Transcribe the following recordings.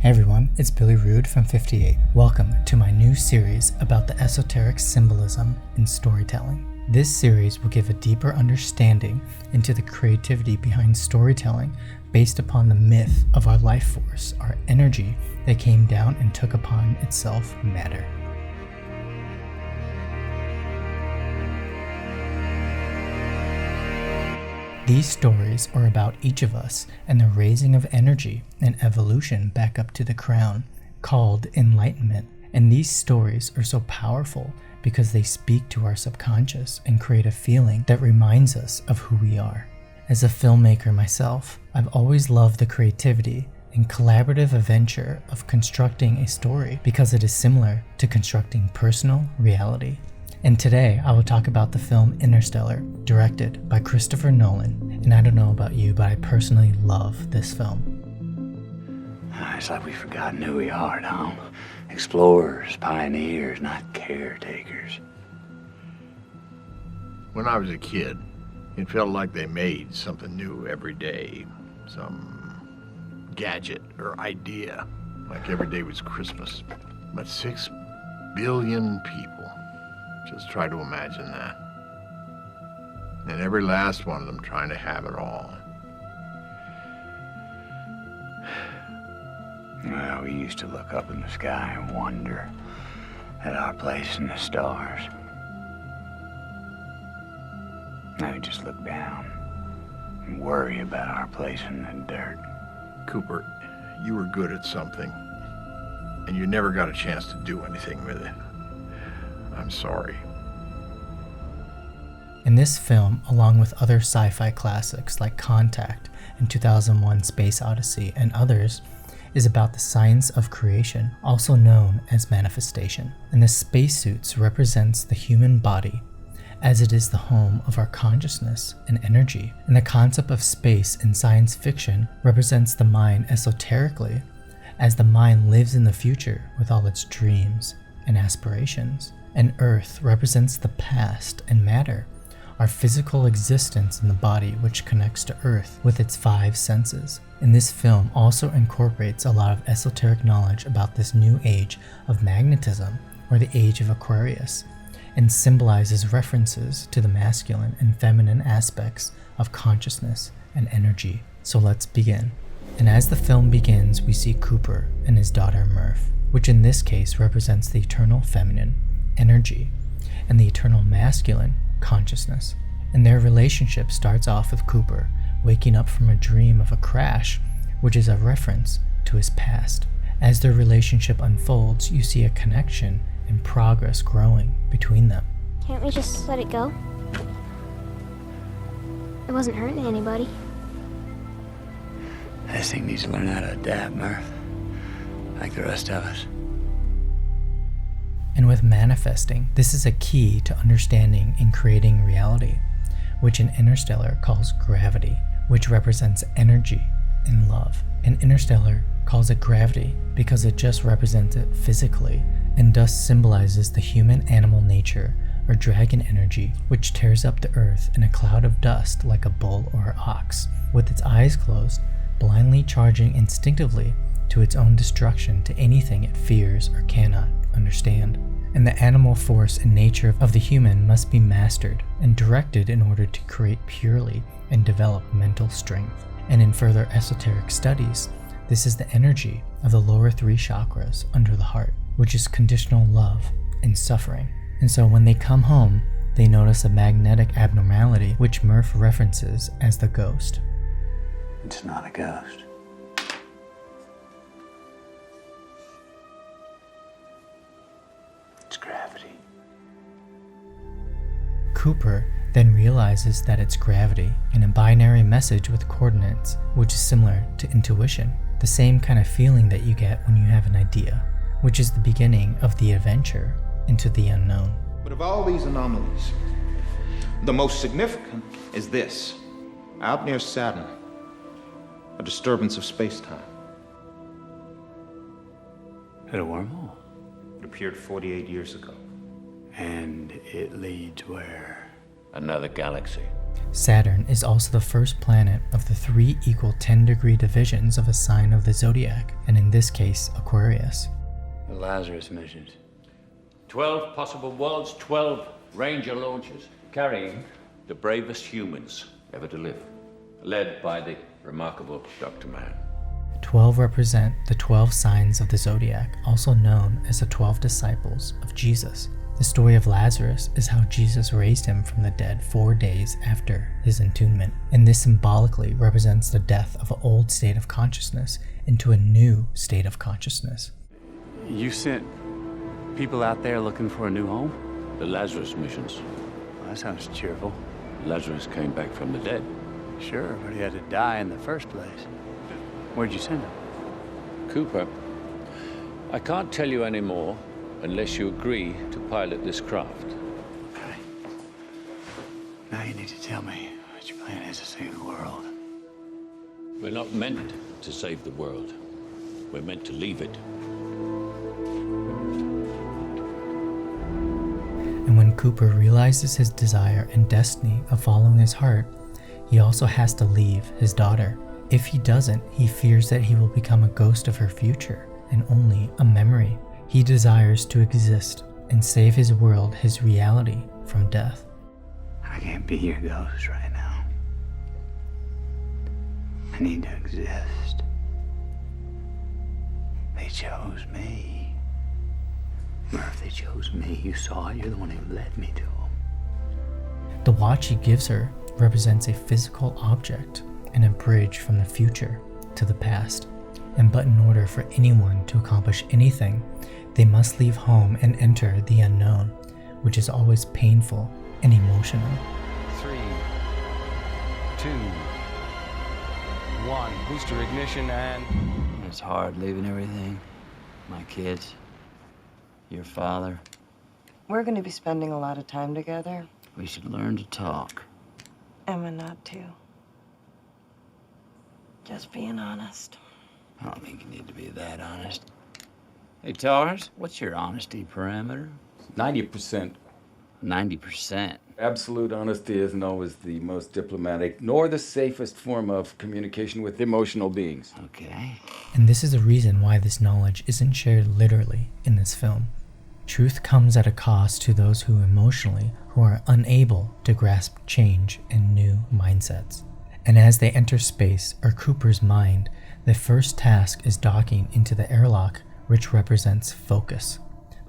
Hey everyone, it's Billy Rude from 58. Welcome to my new series about the esoteric symbolism in storytelling. This series will give a deeper understanding into the creativity behind storytelling based upon the myth of our life force, our energy that came down and took upon itself matter. These stories are about each of us and the raising of energy and evolution back up to the crown, called enlightenment. And these stories are so powerful because they speak to our subconscious and create a feeling that reminds us of who we are. As a filmmaker myself, I've always loved the creativity and collaborative adventure of constructing a story because it is similar to constructing personal reality. And today I will talk about the film Interstellar, directed by Christopher Nolan. And I don't know about you, but I personally love this film. It's like we've forgotten who we are, Tom. Explorers, pioneers, not caretakers. When I was a kid, it felt like they made something new every day. Some gadget or idea, like every day was Christmas. But 6 billion people. Just try to imagine that. And every last one of them trying to have it all. Well, we used to look up in the sky and wonder at our place in the stars. Now we just look down and worry about our place in the dirt. Cooper, you were good at something, and you never got a chance to do anything with it. I'm sorry. In this film, along with other sci-fi classics like Contact and 2001 Space Odyssey and others, is about the science of creation, also known as manifestation. And the spacesuits represents the human body, as it is the home of our consciousness and energy. And the concept of space in science fiction represents the mind esoterically, as the mind lives in the future with all its dreams and aspirations. And Earth represents the past and matter, our physical existence in the body which connects to Earth with its 5 senses. And this film also incorporates a lot of esoteric knowledge about this new age of magnetism, or the age of Aquarius, and symbolizes references to the masculine and feminine aspects of consciousness and energy. So let's begin. And as the film begins, we see Cooper and his daughter Murph, which in this case represents the eternal feminine energy and the eternal masculine consciousness. And their relationship starts off with Cooper waking up from a dream of a crash, which is a reference to his past. As their relationship unfolds, you see a connection and progress growing between them. Can't we just let it go? It wasn't hurting anybody. This thing needs to learn how to adapt, Murph. Like the rest of us. And with manifesting, this is a key to understanding and creating reality, which in Interstellar calls gravity, which represents energy and love. And Interstellar calls it gravity because it just represents it physically, and thus symbolizes the human animal nature or dragon energy, which tears up the earth in a cloud of dust like a bull or ox, with its eyes closed, blindly charging instinctively to its own destruction to anything it fears or cannot understand. And the animal force and nature of the human must be mastered and directed in order to create purely and develop mental strength. And in further esoteric studies, this is the energy of the lower 3 chakras under the heart, which is conditional love and suffering. And so when they come home, they notice a magnetic abnormality, which Murph references as the ghost. It's not a ghost. It's gravity. Cooper then realizes that it's gravity in a binary message with coordinates, which is similar to intuition, the same kind of feeling that you get when you have an idea, which is the beginning of the adventure into the unknown. But of all these anomalies, the most significant is this. Out near Saturn, a disturbance of space-time. Hit a wormhole. It appeared 48 years ago. And it leads where? Another galaxy. Saturn is also the first planet of the 3 equal 10-degree divisions of a sign of the zodiac, and in this case, Aquarius. The Lazarus missions. 12 possible worlds, 12 Ranger launches, carrying the bravest humans ever to live, led by the remarkable Dr. Mann. 12 represent the 12 signs of the zodiac, also known as the 12 disciples of Jesus. The story of Lazarus is how Jesus raised him from the dead 4 days after his entombment, and this symbolically represents the death of an old state of consciousness into a new state of consciousness. You sent people out there looking for a new home? The Lazarus missions. Well, that sounds cheerful. Lazarus came back from the dead. Sure, but he had to die in the first place. Where'd you send him? Cooper, I can't tell you any more unless you agree to pilot this craft. Okay. Now you need to tell me what your plan is to save the world. We're not meant to save the world. We're meant to leave it. And when Cooper realizes his desire and destiny of following his heart, he also has to leave his daughter. If he doesn't, he fears that he will become a ghost of her future and only a memory. He desires to exist and save his world, his reality, from death. I can't be your ghost right now. I need to exist. They chose me. Or if they chose me, you saw it, you're the one who led me to them. The watch he gives her represents a physical object and a bridge from the future to the past. But in order for anyone to accomplish anything, they must leave home and enter the unknown, which is always painful and emotional. 3, 2, 1. Booster ignition and... It's hard leaving everything. My kids, your father. We're going to be spending a lot of time together. We should learn to talk. Emma not to. Just being honest. I don't think you need to be that honest. Hey, Tars, what's your honesty parameter? 90%. 90%. Absolute honesty isn't always the most diplomatic, nor the safest form of communication with emotional beings. Okay. And this is the reason why this knowledge isn't shared literally in this film. Truth comes at a cost to those who are unable to grasp change and new mindsets. And as they enter space, or Cooper's mind, the first task is docking into the airlock, which represents focus,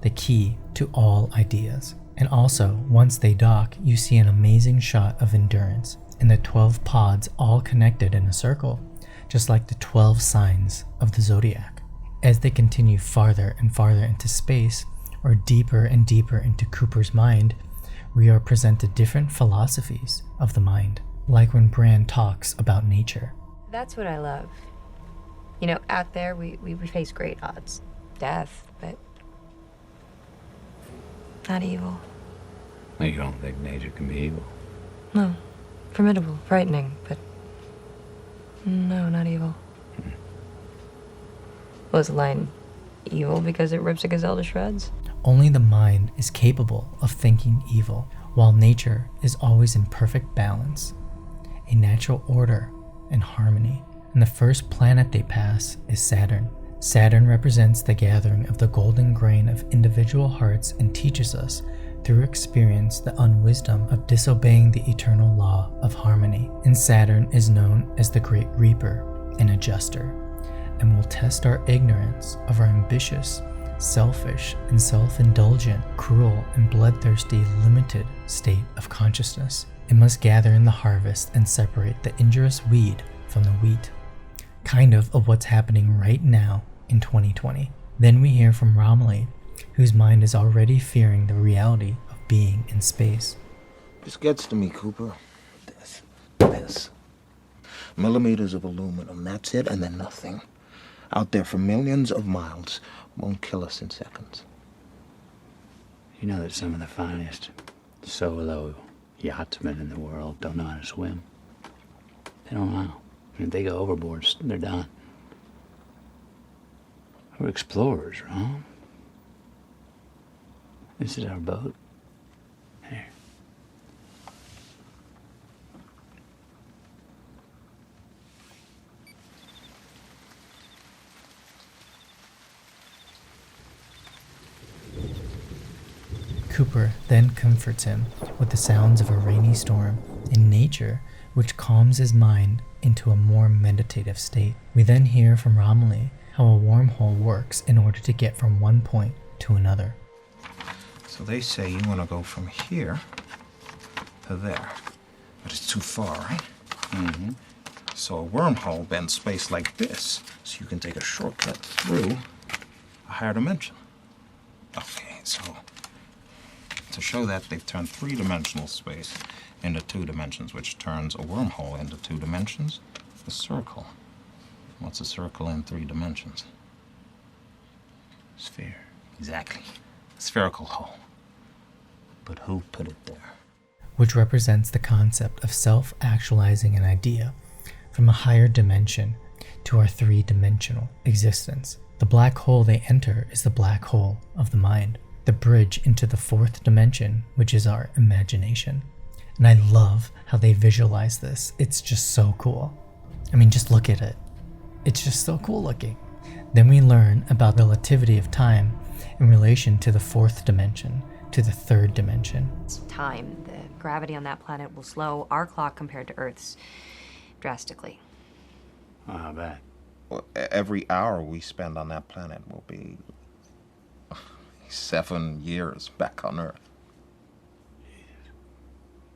the key to all ideas. And also, once they dock, you see an amazing shot of endurance, and the 12 pods all connected in a circle, just like the 12 signs of the zodiac. As they continue farther and farther into space, or deeper and deeper into Cooper's mind, we are presented different philosophies of the mind, like when Bran talks about nature. That's what I love. You know, out there, we face great odds. Death, but not evil. You don't think nature can be evil? No. Formidable, frightening, but no, not evil. Was a lion evil because it rips a gazelle to shreds? Only the mind is capable of thinking evil, while nature is always in perfect balance, a natural order and harmony. And the first planet they pass is Saturn. Saturn represents the gathering of the golden grain of individual hearts and teaches us, through experience, the unwisdom of disobeying the eternal law of harmony. And Saturn is known as the Great Reaper and Adjuster, and will test our ignorance of our ambitious, selfish, and self-indulgent, cruel, and bloodthirsty limited state of consciousness. It must gather in the harvest and separate the injurious weed from the wheat. Kind of what's happening right now in 2020. Then we hear from Romilly, whose mind is already fearing the reality of being in space. This gets to me, Cooper. This. Millimeters of aluminum, that's it, and then nothing. Out there for millions of miles, won't kill us in seconds. You know that some of the finest solo yachtsmen in the world don't know how to swim. They don't know. If they go overboard, they're done. We're explorers, Ron. This is our boat. Here. Cooper then comforts him with the sounds of a rainy storm in nature, which calms his mind into a more meditative state. We then hear from Romilly how a wormhole works in order to get from one point to another. So they say you want to go from here to there, but it's too far, right? Mm-hmm. So a wormhole bends space like this, so you can take a shortcut through a higher dimension. Okay, so to show that, they've turned three-dimensional space into two dimensions, which turns a wormhole into two dimensions. A circle. What's a circle in three dimensions? Sphere. Exactly. A spherical hole. But who put it there? Which represents the concept of self-actualizing an idea from a higher dimension to our three-dimensional existence. The black hole they enter is the black hole of the mind, the bridge into the fourth dimension, which is our imagination. And I love how they visualize this. It's just so cool. I mean, just look at it. It's just so cool looking. Then we learn about the relativity of time in relation to the fourth dimension, to the third dimension. Time. The gravity on that planet will slow our clock compared to Earth's drastically. I bet. Well, every hour we spend on that planet will be 7 years back on Earth.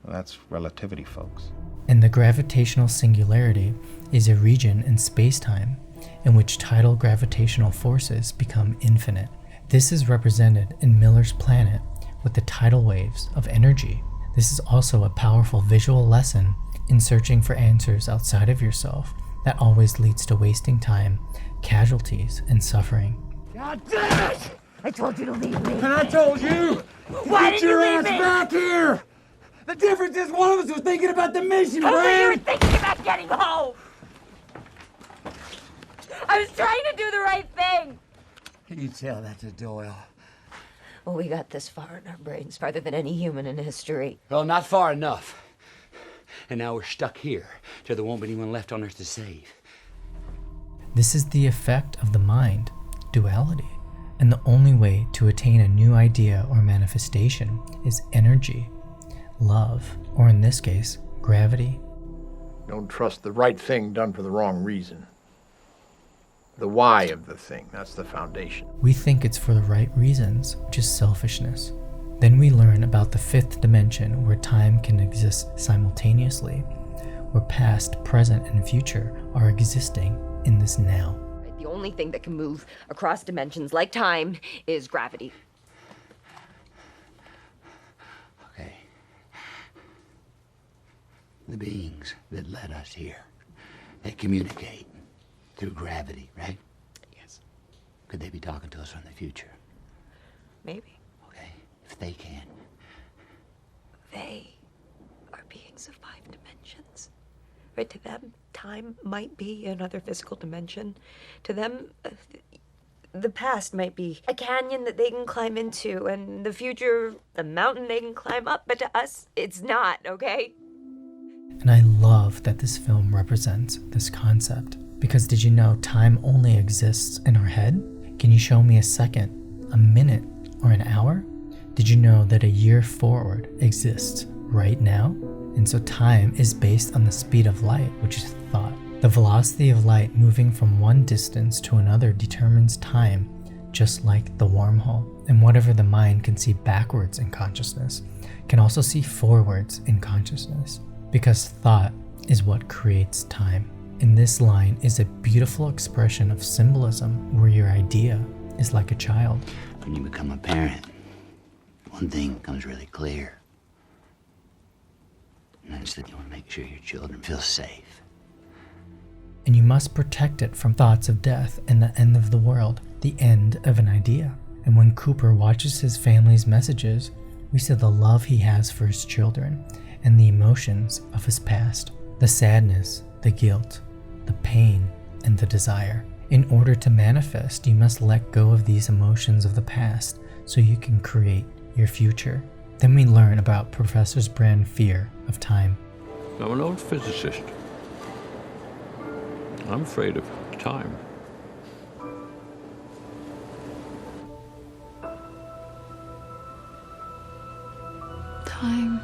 Well, that's relativity, folks. And the gravitational singularity is a region in space-time in which tidal gravitational forces become infinite. This is represented in Miller's planet with the tidal waves of energy. This is also a powerful visual lesson in searching for answers outside of yourself that always leads to wasting time, casualties, and suffering. God damn it! I told you to leave me. And I told you Why get did your you ass leave me? back here. The difference is one of us was thinking about the mission, Cooper, you were Brad. thinking about getting home. I was trying to do the right thing. You tell that to Doyle. Well, we got this far in our brains, farther than any human in history. Well, not far enough. And now we're stuck here till there won't be anyone left on Earth to save. This is the effect of the mind, duality. And the only way to attain a new idea or manifestation is energy, love, or in this case, gravity. Don't trust the right thing done for the wrong reason. The why of the thing, that's the foundation. We think it's for the right reasons, which is selfishness. Then we learn about the fifth dimension where time can exist simultaneously, where past, present, and future are existing in this now. The only thing that can move across dimensions like time is gravity. Okay. The beings that led us here, they communicate through gravity, right? Yes. Could they be talking to us from the future? Maybe. Okay, if they can. They are beings of 5 dimensions. Right, to them, time might be another physical dimension. To them, the past might be a canyon that they can climb into, and the future, the mountain they can climb up, but to us, it's not, okay? And I love that this film represents this concept. Because did you know time only exists in our head? Can you show me a second, a minute, or an hour? Did you know that a year forward exists right now? And so time is based on the speed of light, which is thought. The velocity of light moving from one distance to another determines time, just like the wormhole. And whatever the mind can see backwards in consciousness can also see forwards in consciousness. Because thought is what creates time. And this line is a beautiful expression of symbolism where your idea is like a child. When you become a parent, one thing becomes really clear. And that's that you want to make sure your children feel safe. And you must protect it from thoughts of death and the end of the world, the end of an idea. And when Cooper watches his family's messages, we see the love he has for his children and the emotions of his past, the sadness, the guilt, the pain, and the desire. In order to manifest, you must let go of these emotions of the past so you can create your future. Then we learn about Professor Brand's fear of time. I'm an old physicist. I'm afraid of time. Time.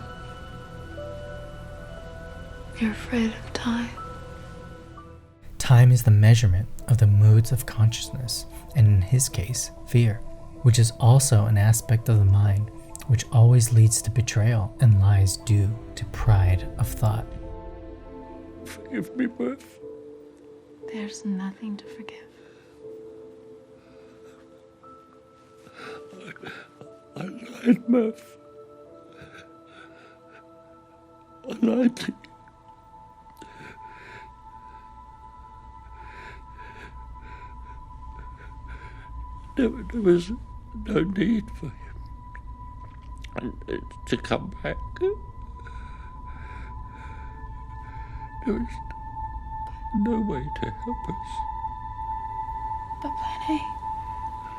You're afraid of time. Time is the measurement of the moods of consciousness, and in his case, fear, which is also an aspect of the mind, which always leads to betrayal and lies due to pride of thought. Forgive me, Murph. There's nothing to forgive. I lied, Murph. I lied to you. There was no need for him to come back. There was no way to help us. But Plan A,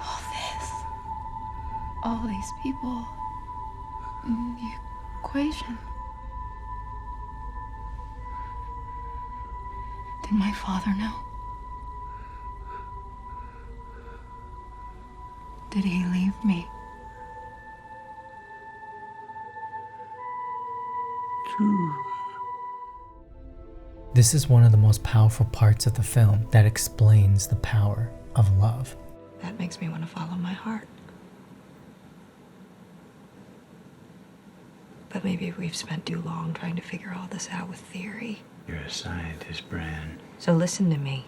all this, all these people, the equation. Did my father know? Did he leave me? True. This is one of the most powerful parts of the film that explains the power of love. That makes me want to follow my heart. But maybe we've spent too long trying to figure all this out with theory. You're a scientist, Bran. So listen to me.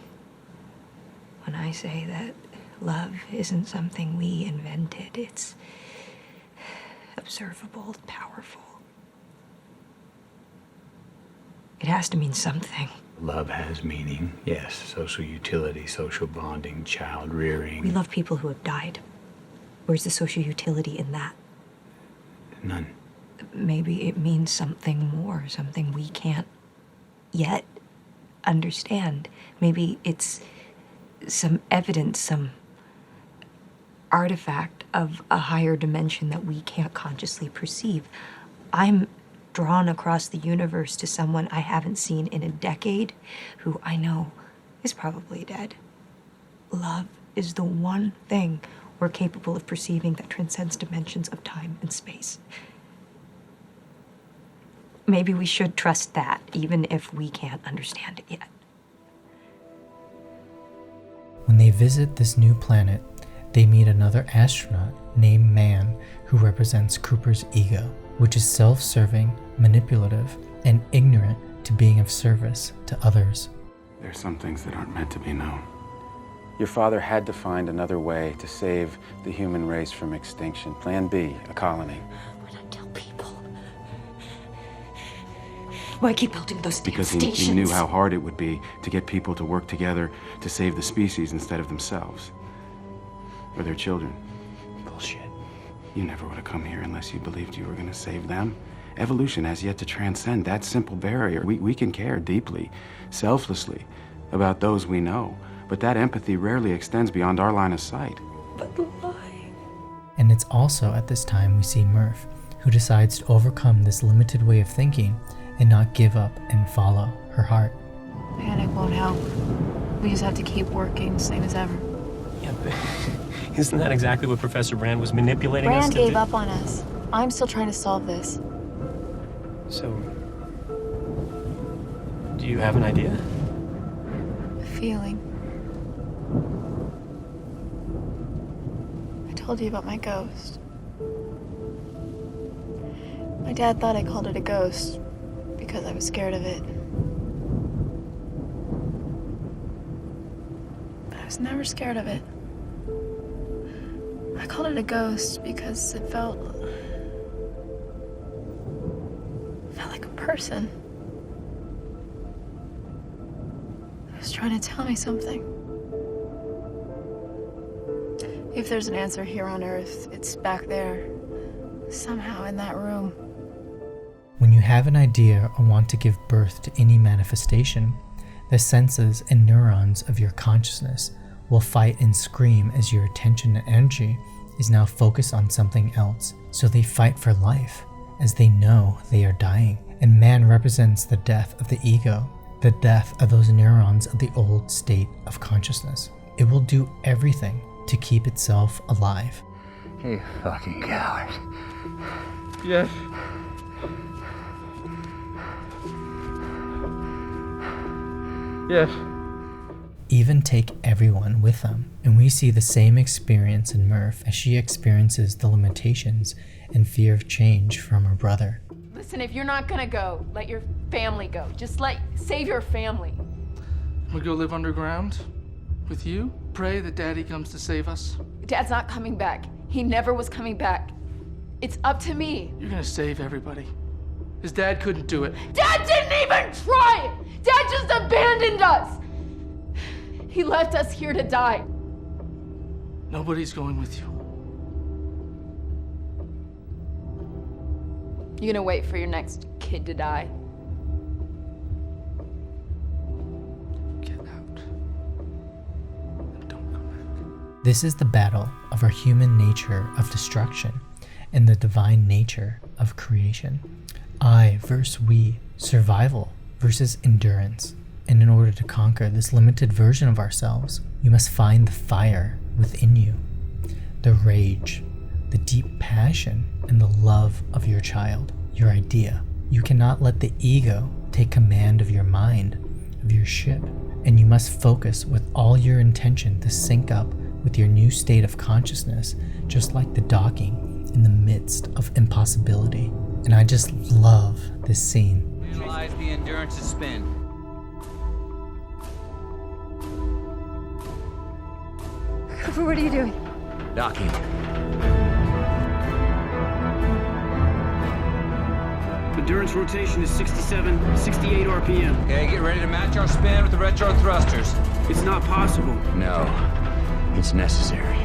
When I say that love isn't something we invented, it's observable, powerful. It has to mean something. Love has meaning, yes. Social utility, social bonding, child rearing. We love people who have died. Where's the social utility in that? None. Maybe it means something more, something we can't yet understand. Maybe it's some evidence, some artifact of a higher dimension that we can't consciously perceive. I'm drawn across the universe to someone I haven't seen in a decade, who I know is probably dead. Love is the one thing we're capable of perceiving that transcends dimensions of time and space. Maybe we should trust that, even if we can't understand it yet. When they visit this new planet, they meet another astronaut named Man, who represents Cooper's ego, which is self-serving, manipulative, and ignorant to being of service to others. There's some things that aren't meant to be known. Your father had to find another way to save the human race from extinction. Plan B, a colony. Why not tell people? Why keep building those damn Because stations? he knew how hard it would be to get people to work together to save the species instead of themselves. Or their children. Bullshit. You never would have come here unless you believed you were going to save them. Evolution has yet to transcend that simple barrier. We can care deeply, selflessly, about those we know, but that empathy rarely extends beyond our line of sight. But why? And it's also at this time we see Murph, who decides to overcome this limited way of thinking and not give up and follow her heart. Panic won't help. We just have to keep working, same as ever. Yeah, but isn't that exactly what Professor Brand was manipulating us Brand to do? gave up on us. I'm still trying to solve this. So, do you have an idea? A feeling. I told you about my ghost. My dad thought I called it a ghost because I was scared of it. But I was never scared of it. I called it a ghost because it felt like a person. It was trying to tell me something. If there's an answer here on Earth, it's back there, somehow in that room. When you have an idea or want to give birth to any manifestation, the senses and neurons of your consciousness will fight and scream as your attention and energy is now focused on something else. So they fight for life, as they know they are dying. And man represents the death of the ego, the death of those neurons of the old state of consciousness. It will do everything to keep itself alive. You fucking coward. Yes. Yes. Even take everyone with them, and we see the same experience in Murph as she experiences the limitations and fear of change from her brother. Listen, if you're not gonna go, let your family go. Just save your family. We go live underground with you? Pray that Daddy comes to save us? Dad's not coming back. He never was coming back. It's up to me. You're gonna save everybody. His dad couldn't do it. Dad didn't even try! Dad just abandoned us! He left us here to die. Nobody's going with you. You gonna wait for your next kid to die? Get out. And don't come back. This is the battle of our human nature of destruction and the divine nature of creation. I versus we, survival versus endurance. And in order to conquer this limited version of ourselves, you must find the fire within you, the rage, the deep passion, and the love of your child, your idea. You cannot let the ego take command of your mind, of your ship, and you must focus with all your intention to sync up with your new state of consciousness, just like the docking in the midst of impossibility. And I just love this scene. Analyze the endurance's spin. Cooper, what are you doing? Docking. Endurance rotation is 67, 68 RPM. Okay, get ready to match our spin with the retro thrusters. It's not possible. No, it's necessary.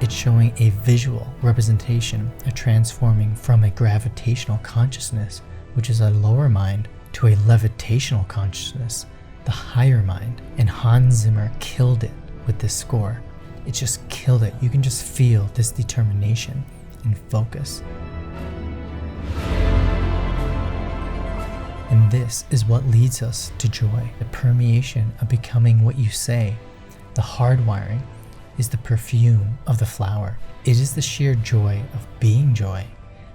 It's showing a visual representation of transforming from a gravitational consciousness, which is a lower mind, to a levitational consciousness, the higher mind. And Hans Zimmer killed it with this score. It just killed it. You can just feel this determination and focus. And this is what leads us to joy, the permeation of becoming what you say. The hardwiring is the perfume of the flower. It is the sheer joy of being joy,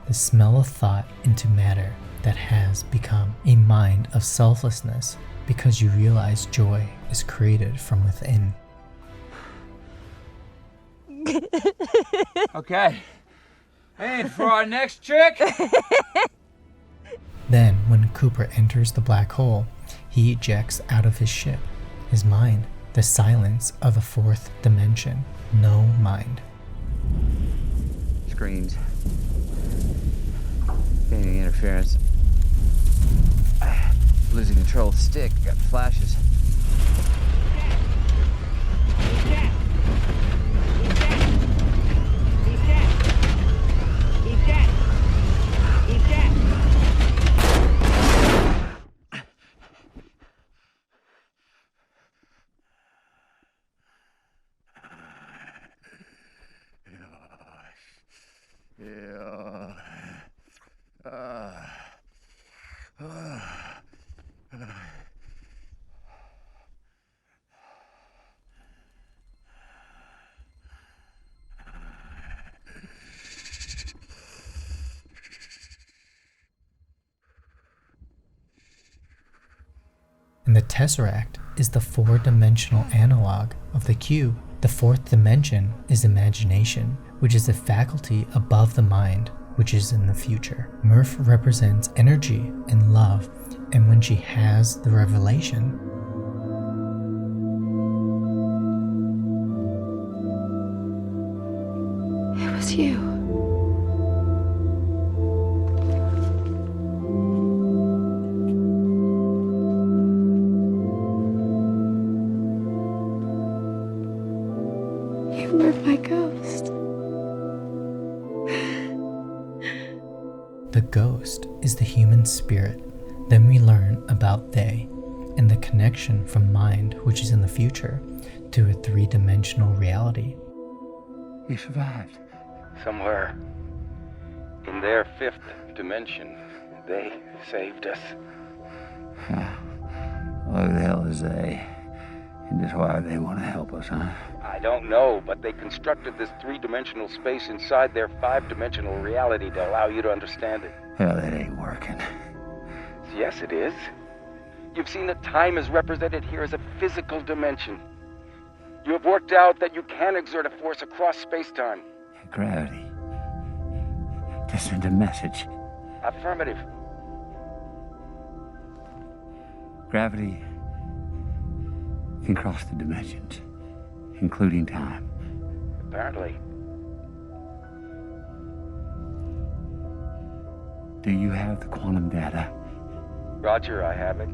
the smell of thought into matter that has become a mind of selflessness because you realize joy is created from within. Okay. And for our next trick. Then, when Cooper enters the black hole, he ejects out of his ship, his mind, the silence of the fourth dimension. No mind. Screens. Getting interference. Losing control of the stick. Got flashes. And the tesseract is the four-dimensional analog of the cube. The fourth dimension is imagination, which is a faculty above the mind, which is in the future. Murph represents energy and love, and when she has the revelation, It was you. You were my ghost. the ghost is the human spirit. Then we learn about they and the connection from mind, which is in the future, to a three-dimensional reality. We survived. Somewhere in their fifth dimension, they saved us. Who the hell is they? And just why they want to help us, huh? I I don't know, but they constructed this three-dimensional space inside their five-dimensional reality to allow you to understand it. Hell, that ain't working. Yes, it is. You've seen that time is represented here as a physical dimension. You have worked out that you can exert a force across space-time. Gravity. To send a message. Affirmative. Gravity can cross the dimensions, including time. Apparently. Do you have the quantum data? Roger, I have it.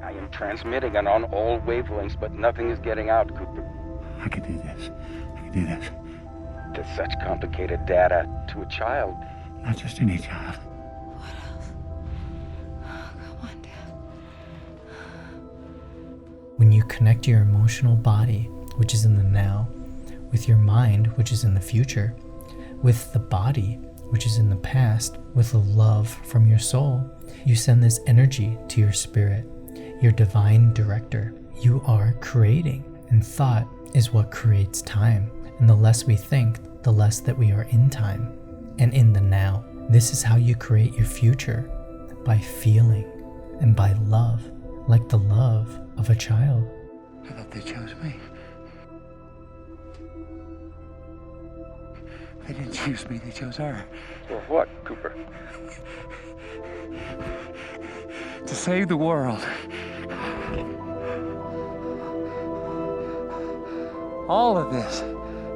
I am transmitting it on all wavelengths, but nothing is getting out, Cooper. I could do this. I could do this. To such complicated data to a child. Not just any child. When you connect your emotional body, which is in the now, with your mind, which is in the future, with the body, which is in the past, with the love from your soul, you send this energy to your spirit, your divine director. You are creating, and thought is what creates time. And the less we think, the less that we are in time and in the now. This is how you create your future, by feeling and by love, like the love of a child. I thought they chose me. They didn't choose me, they chose her. For what, Cooper? To save the world. All of this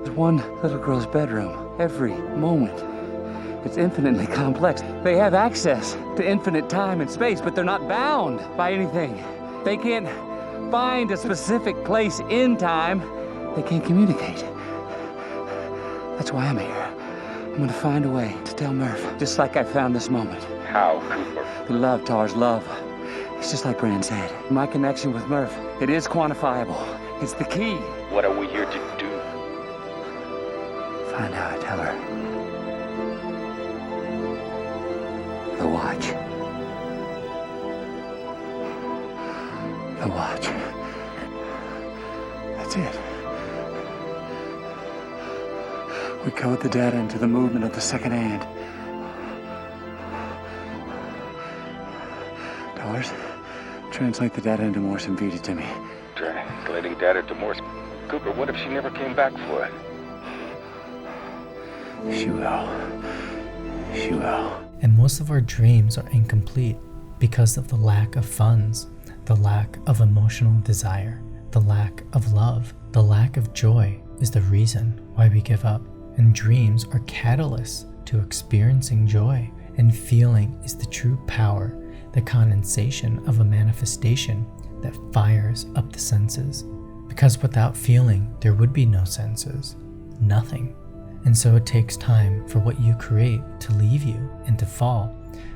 is one little girl's bedroom, every moment. It's infinitely complex. They have access to infinite time and space, but they're not bound by anything. They can't find a specific place in time. They can't communicate. That's why I'm here. I'm gonna find a way to tell Murph, just like I found this moment. How, Cooper? Love, Tars, love. It's just like Brand said. My connection with Murph, it is quantifiable. It's the key. What are we here to do? Find how I tell her. The watch. The watch. That's it. We code the data into the movement of the second hand. Tars, translate the data into Morse and feed it to me. Translating data to Morse. Cooper, what if she never came back for it? She will. She will. And most of our dreams are incomplete because of the lack of funds, the lack of emotional desire, the lack of love, the lack of joy is the reason why we give up. And dreams are catalysts to experiencing joy, and feeling is the true power, the condensation of a manifestation that fires up the senses. Because without feeling, there would be no senses, nothing. And so it takes time for what you create to leave you and to fall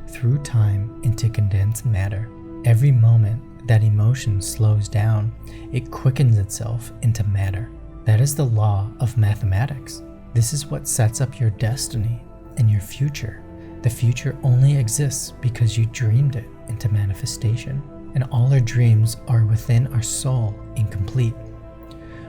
through time into condensed matter. Every moment that emotion slows down, it quickens itself into matter. That is the law of mathematics. This is what sets up your destiny and your future. The future only exists because you dreamed it into manifestation. And all our dreams are within our soul, incomplete.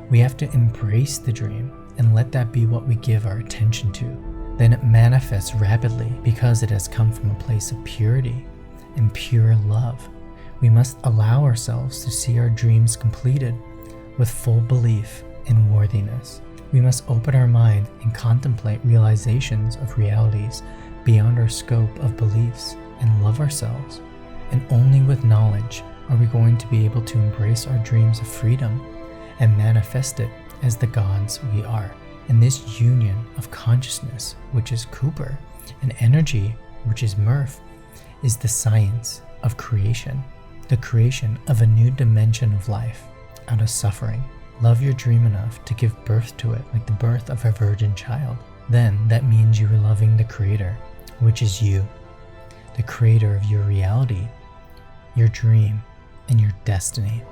We have to embrace the dream and let that be what we give our attention to. Then it manifests rapidly because it has come from a place of purity and pure love. We must allow ourselves to see our dreams completed with full belief and worthiness. We must open our mind and contemplate realizations of realities beyond our scope of beliefs and love ourselves. And only with knowledge are we going to be able to embrace our dreams of freedom and manifest it as the gods we are. And this union of consciousness, which is Cooper, and energy, which is Murph, is the science of creation, the creation of a new dimension of life out of suffering. Love your dream enough to give birth to it like the birth of a virgin child. Then that means you are loving the Creator, which is you, the creator of your reality, your dream, and your destiny.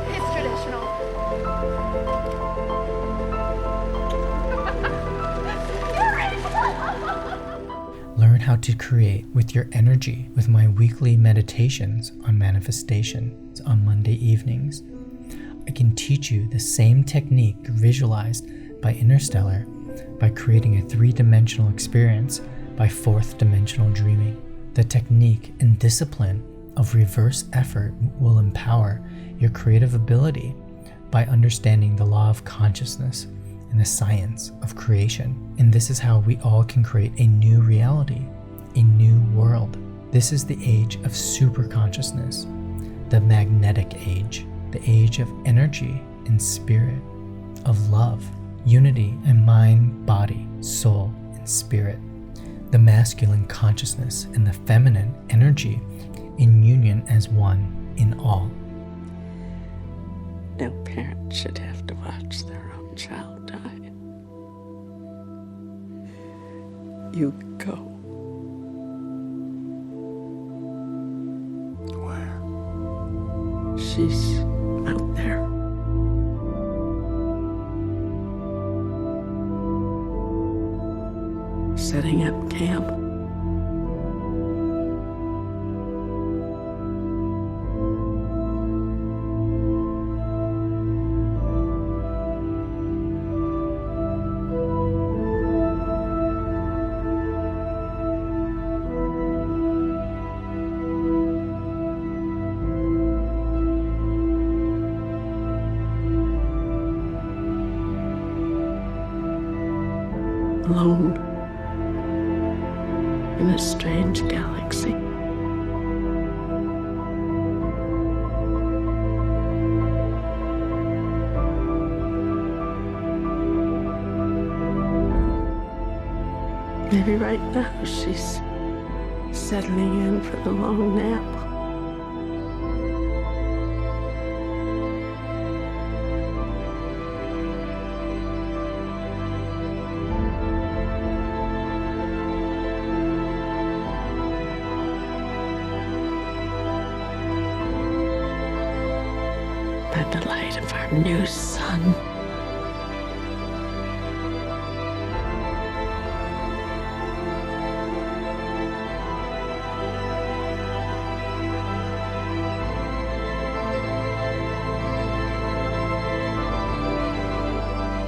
It's traditional. Learn how to create with your energy with my weekly meditations on manifestation on Monday evenings. I can teach you the same technique visualized by Interstellar by creating a 3-dimensional experience by 4th dimensional dreaming. The technique and discipline of reverse effort will empower your creative ability by understanding the law of consciousness and the science of creation. And this is how we all can create a new reality, a new world. This is the age of super consciousness, the magnetic age, the age of energy and spirit, of love, unity and mind, body, soul, and spirit, the masculine consciousness and the feminine energy in union as one in all. No parent should have to watch their own child die. You go. Where? She's out there. Setting up camp. Alone in a strange galaxy. Maybe right now she's settling in for the long nap. By the light of our new sun.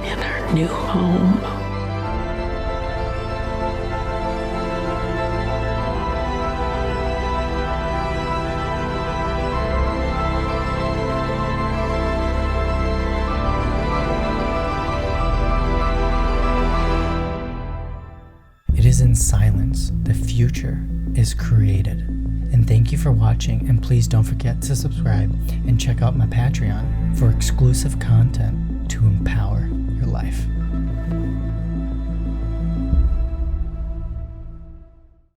In our new home. In silence, the future is created. And thank you for watching, and please don't forget to subscribe and check out my Patreon for exclusive content.